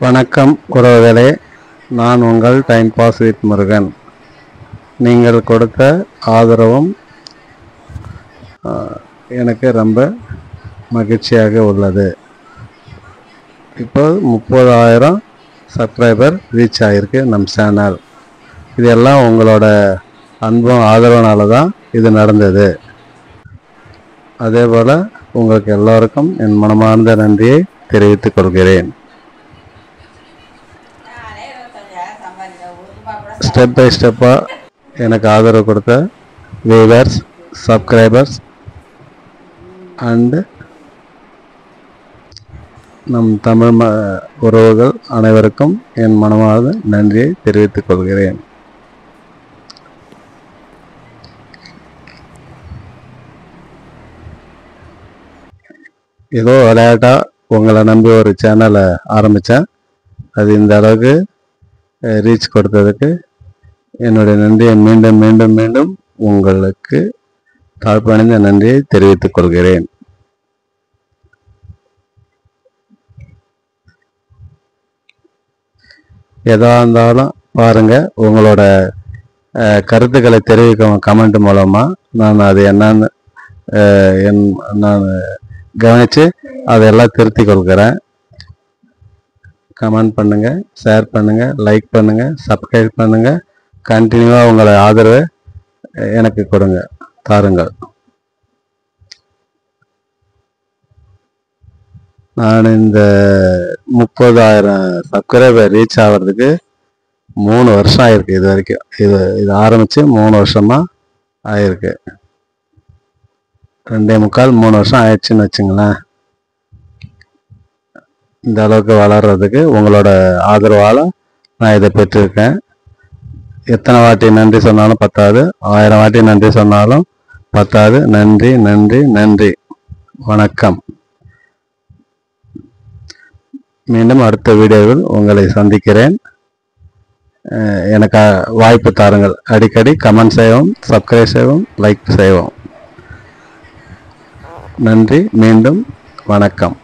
வணக்கம் உறவுகளே, நான் உங்கள் டைம் பாஸ் வித் முருகன். நீங்கள் கொடுத்த ஆதரவும் எனக்கு ரொம்ப மகிழ்ச்சியாக உள்ளது. இப்போ 30,000 சப்ஸ்கிரைபர் ரீச் ஆகிருக்கு நம் சேனல். இதெல்லாம் உங்களோட அன்பும் ஆதரவுனால தான் இது நடந்தது. அதே போல் உங்களுக்கு எல்லோருக்கும் என் மனமார்ந்த நன்றியை தெரிவித்துக் கொள்கிறேன். ஸ்டெப் பை ஸ்டெப்பாக எனக்கு ஆதரவு கொடுத்த வியூவர்ஸ், சப்ஸ்கிரைபர்ஸ் அண்டு நம் தமிழ் உறவுகள் அனைவருக்கும் என் மனமார்ந்த நன்றியை தெரிவித்துக் கொள்கிறேன். ஏதோ விளையாட்டாக உங்களை நம்பி ஒரு சேனலை ஆரம்பித்தேன். அது இந்த அளவுக்கு ரீச் கொடுத்ததுக்கு என்னுடைய நன்றியை மீண்டும் மீண்டும் மீண்டும் உங்களுக்கு தாழ்பணிந்த நன்றியை தெரிவித்துக் கொள்கிறேன். எதா இருந்தாலும் பாருங்கள், உங்களோட கருத்துக்களை தெரிவிக்கும் கமெண்ட் மூலமாக நான் அது என்னன்னு நான் கவனித்து அதையெல்லாம் திருத்தி கொள்கிறேன். கமெண்ட் பண்ணுங்கள், ஷேர் பண்ணுங்கள், லைக் பண்ணுங்கள், சப்ஸ்கிரைப் பண்ணுங்கள். கண்டினியூவாக உங்களை ஆதரவை எனக்கு கொடுங்க, தாருங்கள். நான் இந்த 30,000 சப்ஸ்கிரைபர் ரீச் ஆகிறதுக்கு 3 வருஷம் ஆயிருக்கு. இது வரைக்கும் இது ஆரம்பித்து 3 வருஷமாக ஆயிருக்கு. 2.25-3 வருஷம் ஆயிடுச்சுன்னு வச்சுங்களேன். இந்த அளவுக்கு வளர்கிறதுக்கு உங்களோட ஆதரவால் நான் இதை பெற்றிருக்கேன். எத்தனை வாட்டி நன்றி சொன்னாலும் பத்தாது, 1000 வாட்டி நன்றி சொன்னாலும் பத்தாது. நன்றி நன்றி நன்றி. வணக்கம். மீண்டும் அடுத்த வீடியோவில் உங்களை சந்திக்கிறேன். எனக்கு வாய்ப்பு தாருங்கள். அடிக்கடி கமெண்ட் செய்வோம், சப்ஸ்கிரைப் செய்வோம், லைக் செய்வோம். நன்றி. மீண்டும் வணக்கம்.